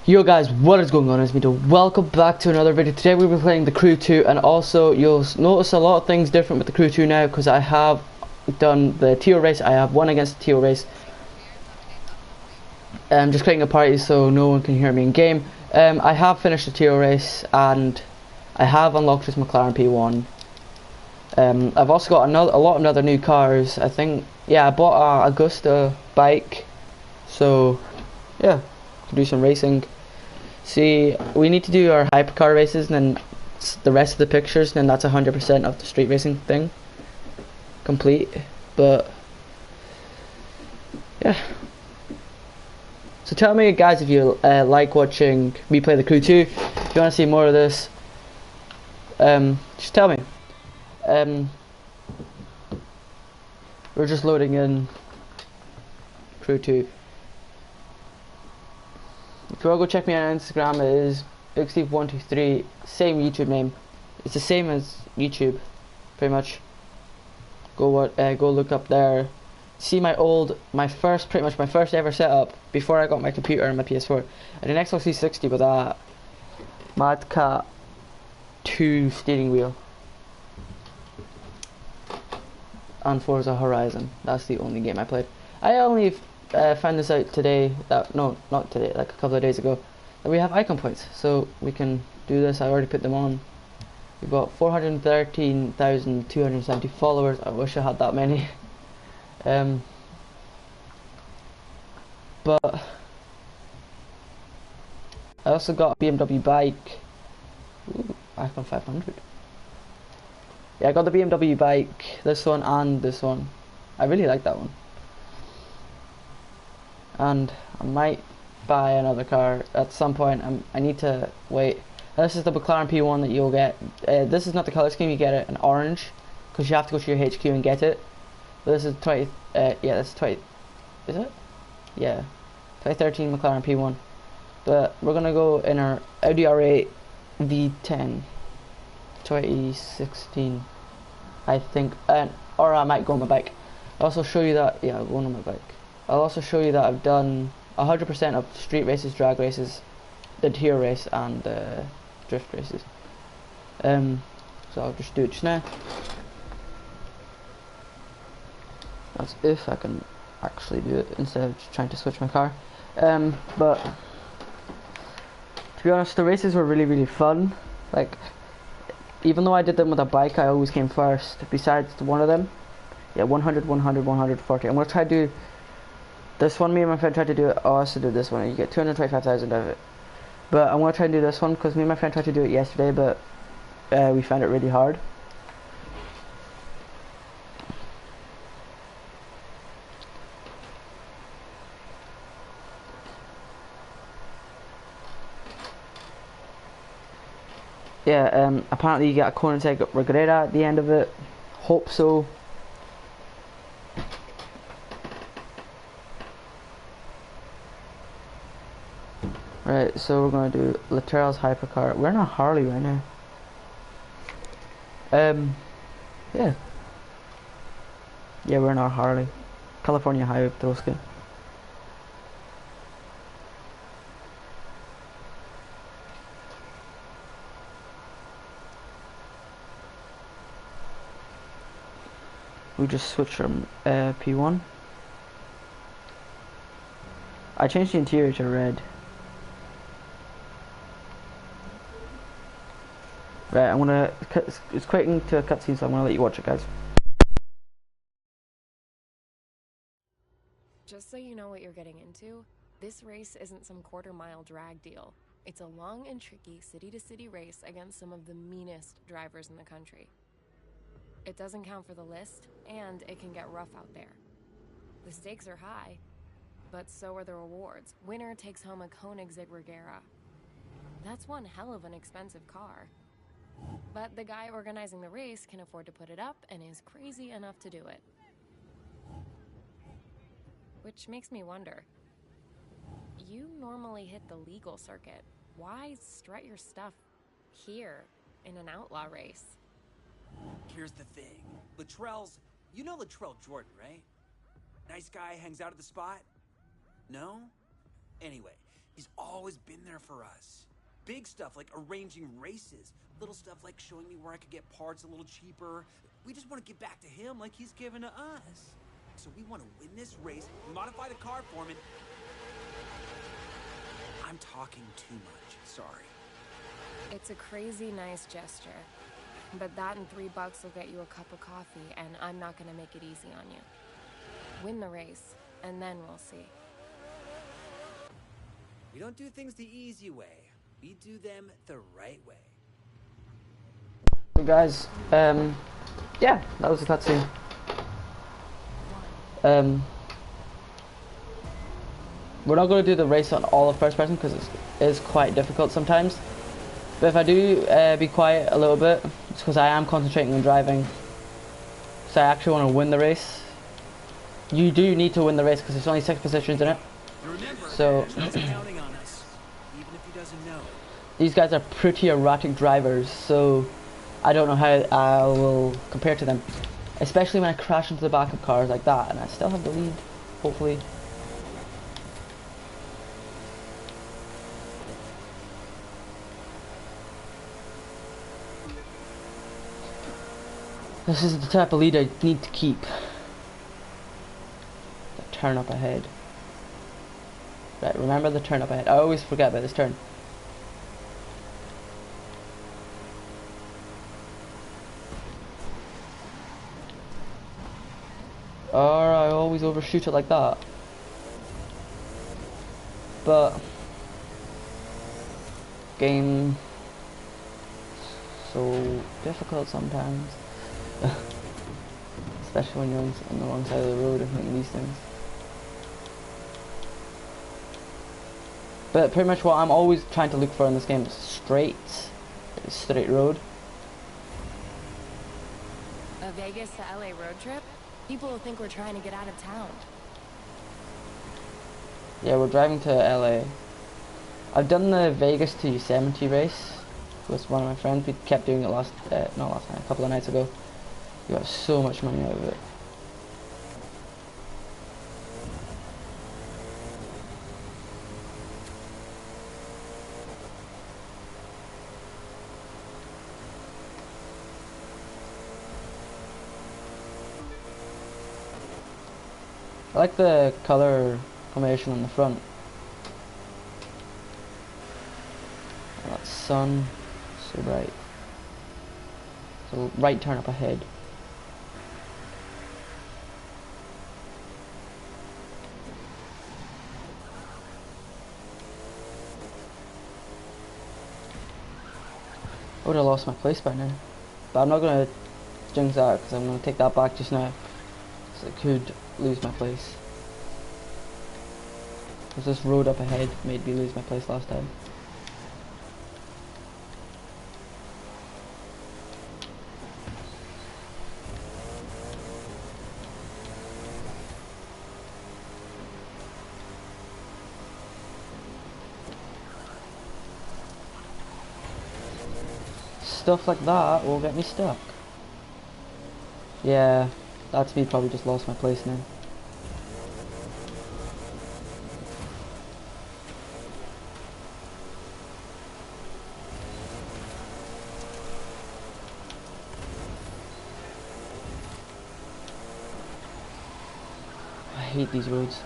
Yo guys, what is going on? It's me. Welcome back to another video. Today we'll be playing the Crew 2, and also you'll notice a lot of things different with the Crew 2 now because I have done the TO race. I have won against the TO race. I'm just creating a party so no one can hear me in game. I have finished the TO race and I have unlocked this McLaren P1. I've also got a lot of other new cars. I think, yeah, I bought a Augusta bike, so yeah, do some racing. See, we need to do our hypercar races and then the rest of the pictures, and then that's 100% of the street racing thing complete. But yeah, so tell me guys if you like watching me play the Crew 2. If you want to see more of this, just tell me. We're just loading in Crew 2. If you want to go check me out on Instagram, it is BigSteve123, same YouTube name. It's the same as YouTube, pretty much. Go look up there. See my first ever setup before I got my computer and my PS4. And an Xbox 360 with a Mad Cat 2 steering wheel. And Forza Horizon. That's the only game I played. I only found this out today, not today, like a couple of days ago, that we have icon points, so we can do this. I already put them on. We've got 413,270 followers. I wish I had that many. But I also got a BMW bike. Ooh, icon 500. Yeah, I got the BMW bike, this one and this one. I really like that one. And I might buy another car at some point. I need to wait. This is the McLaren P1 that you'll get. This is not the color scheme. You get it in orange because you have to go to your HQ and get it. But this is 20. Yeah, that's 20. Is it? Yeah, 2013 McLaren P1. But we're gonna go in our Audi R8 V10 2016, I think. Or I might go on my bike. I'll also show you that. Yeah, I'll go on my bike. I'll also show you that I've done 100% of street races, drag races, the tier race, and drift races. So I'll just do it just now. That's if I can actually do it instead of just trying to switch my car. But to be honest, the races were really fun. Like, even though I did them with a bike, I always came first. Besides one of them, yeah, 100, 100, 140. I'm gonna try to do this one. Me and my friend tried to do it. I also did this one. You get 225,000 out of it. But I'm gonna try and do this one because me and my friend tried to do it yesterday, but we found it really hard. Yeah. Apparently you get a Koenigsegg Regretta at the end of it. Hope so. Right, so we're gonna do Lateral's hypercar. We're in a Harley right now. Yeah. Yeah, we're in our Harley. California Highway Patrolska. We just switched from P1. I changed the interior to red. Right, I'm gonna it's quitting to a cutscene, so I'm gonna let you watch it, guys. Just so you know what you're getting into, this race isn't some quarter-mile drag deal. It's a long and tricky city-to-city race against some of the meanest drivers in the country. It doesn't count for the list, and it can get rough out there. The stakes are high, but so are the rewards. Winner takes home a Koenigsegg Regera. That's one hell of an expensive car. But the guy organizing the race can afford to put it up and is crazy enough to do it. Which makes me wonder, you normally hit the legal circuit. Why strut your stuff here in an outlaw race? Here's the thing. You know Latrell Jordan, right? Nice guy, hangs out at the spot? No? Anyway, He's always been there for us. Big stuff like arranging races. Little stuff like showing me where I could get parts a little cheaper. We just want to give back to him like he's given to us. So we want to win this race, modify the car for him, and... I'm talking too much, sorry. It's a crazy nice gesture. But that and $3 will get you a cup of coffee, and I'm not gonna make it easy on you. Win the race, and then we'll see. We don't do things the easy way. We do them the right way. So guys, yeah, that was a cutscene. We're not going to do the race on all of first person because it is quite difficult sometimes. But if I do be quiet a little bit, it's because I am concentrating on driving. So I actually want to win the race. You do need to win the race because there's only 6 positions in it. Remember, So counting on us, even if he doesn't know. these guys are pretty erratic drivers, so I don't know how I will compare to them. Especially when I crash into the back of cars like that, and I still have the lead, hopefully. This is the type of lead I need to keep. The turn up ahead. Right, remember the turn up ahead. I always forget about this turn. Or I always overshoot it like that. But game so difficult sometimes. Especially when you're on the wrong side of the road and making these things. But pretty much what I'm always trying to look for in this game is straight road. A Vegas to LA road trip? People will think we're trying to get out of town. Yeah, we're driving to LA. I've done the Vegas to Yosemite race with one of my friends. We kept doing it not last night, a couple of nights ago. We got so much money out of it. I like the color combination on the front. And that sun, so bright. So right turn up ahead. I would have lost my place by now. But I'm not going to jinx that because I'm going to take that back just now. Because I could lose my place. Because this road up ahead made me lose my place last time. Stuff like that will get me stuck. Yeah, that's me, probably just lost my place now. I hate these roads.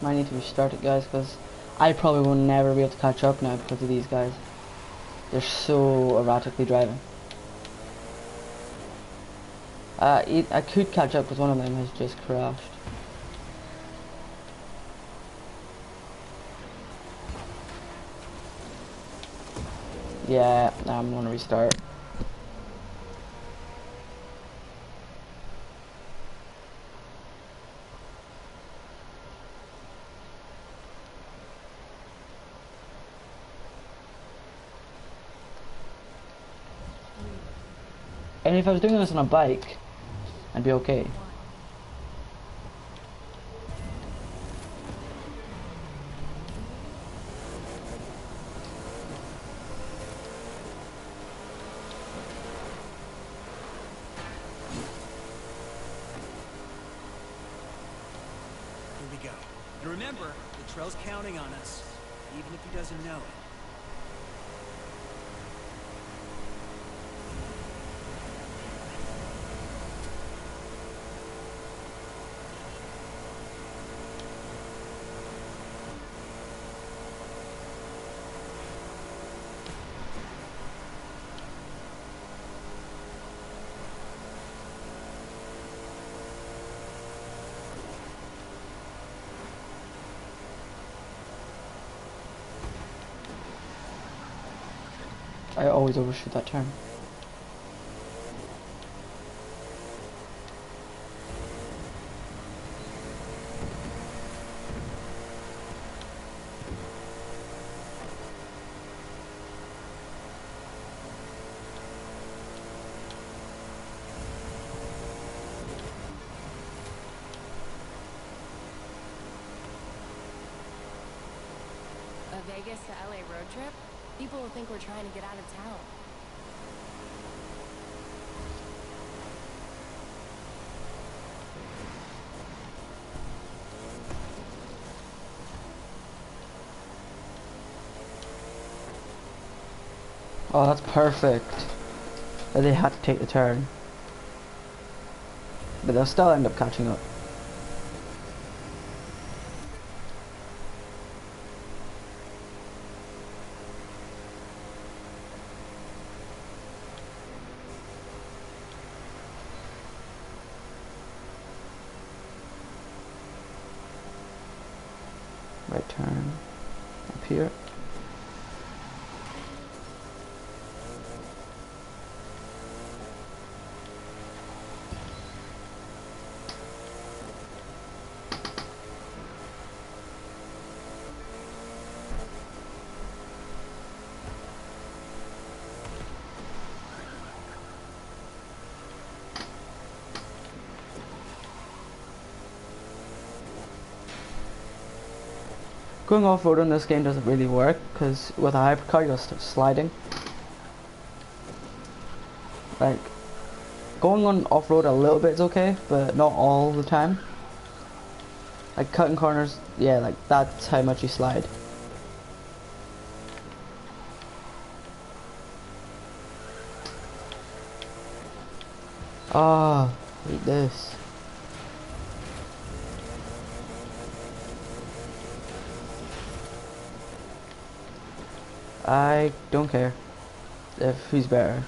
Might need to restart it, guys, because I probably will never be able to catch up now because of these guys. They're so erratically driving. I could catch up because one of them has just crashed. Yeah, I'm gonna restart. And if I was doing this on a bike, I'd be okay. And remember, the trail's counting on us, even if he doesn't know it. I always overshoot that turn. A Vegas to LA road trip? People will think we're trying to get out of town. Oh, that's perfect. But they had to take the turn. But they'll still end up catching up. Right turn. Up here. Going off-road in this game doesn't really work, because with a hypercar you'll start sliding. Like, going on off-road a little bit is okay, but not all the time. Like cutting corners, yeah, like that's how much you slide. Ah, hate this. I don't care if who's better.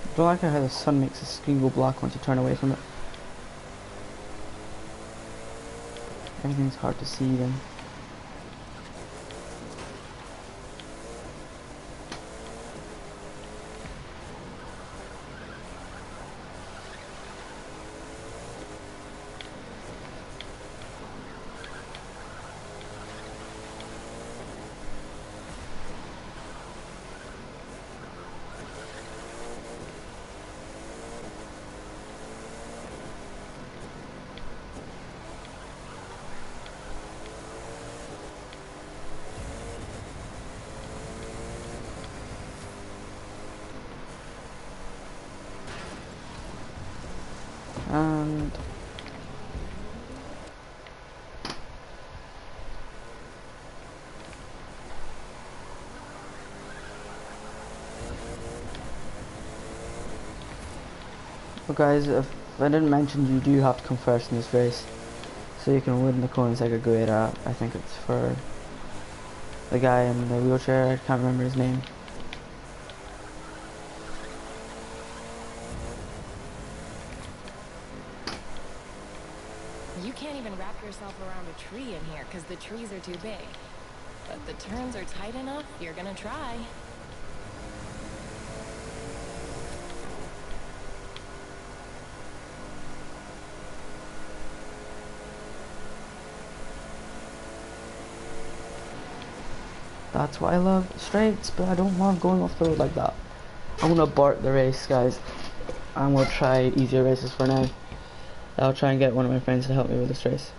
I don't like how the sun makes the screen go black once you turn away from it. Everything's hard to see then. So guys, if I didn't mention, you do have to come first in this race, so you can win the coins like a Guerra. I think it's for the guy in the wheelchair. I can't remember his name. You can't even wrap yourself around a tree in here because the trees are too big. But the turns are tight enough, you're gonna try. That's why I love straights, but I don't love going off the road like that. I'm gonna abort the race, guys. I'm gonna try easier races for now. I'll try and get one of my friends to help me with this race.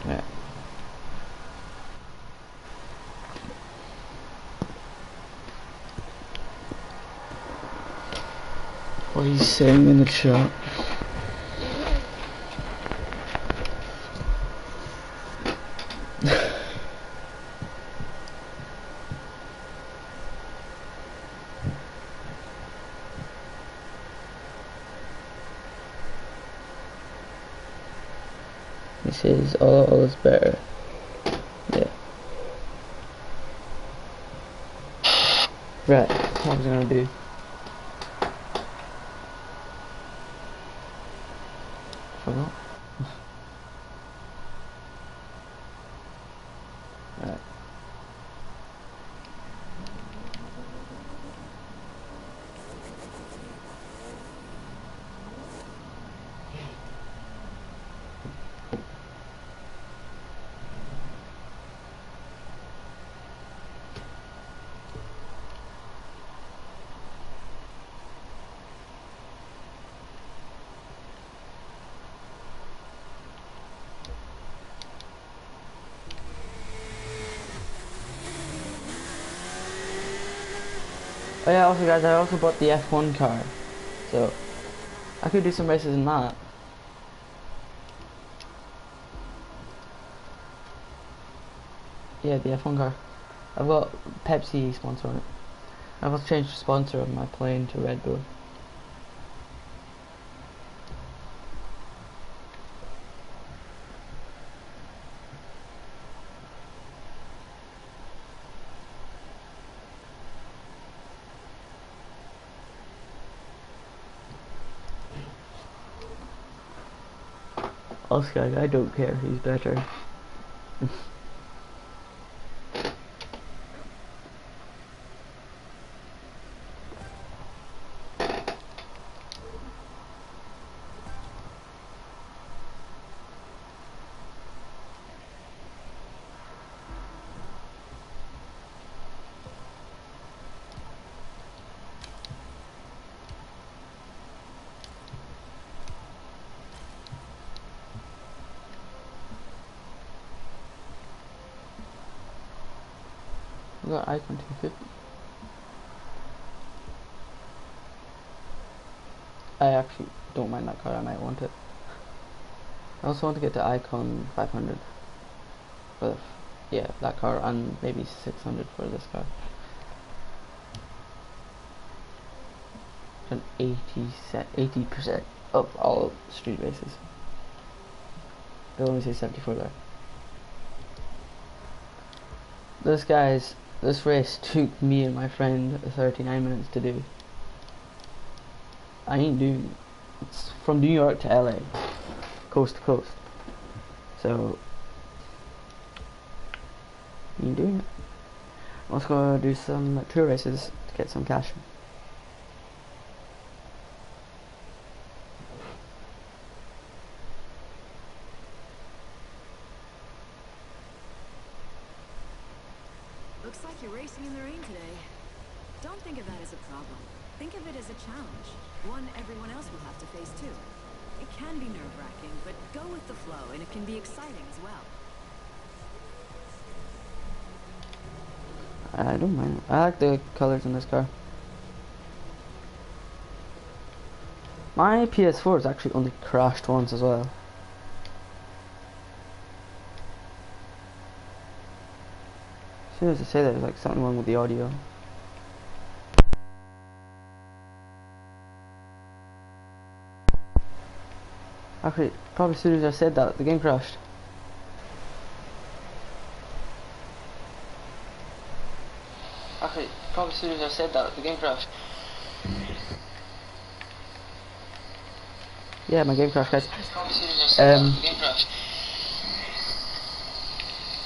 Yeah. What he's saying in the chat. He says all is better. Yeah. Right, what I was gonna do. Forgot. Right. Oh yeah, also guys, I also bought the F1 car, so I could do some races in that. Yeah, the F1 car. I've got Pepsi sponsor on it. I've also changed the sponsor of my plane to Red Bull. Also, I don't care who's better. I've got Icon 250. I actually don't mind that car, I might want it. I also want to get to Icon 500 for the, yeah, that car, and maybe 600 for this car. An 80% of all street races. They only say 74 there. This race took me and my friend 39 minutes to do. I ain't doing, it's from New York to LA, coast to coast. So, you ain't doing it. Let's go do some tour races to get some cash. Looks like you're racing in the rain today. Don't think of that as a problem. Think of it as a challenge. One everyone else will have to face too. It can be nerve-wracking, but go with the flow, and it can be exciting as well. I don't mind. I like the colors in this car. My PS4 has actually only crashed once as well. As soon as I say that, there's like something wrong with the audio. Actually, probably as soon as I said that, the game crashed. Actually, probably as soon as I said that, the game crashed. Yeah, my game crashed, guys.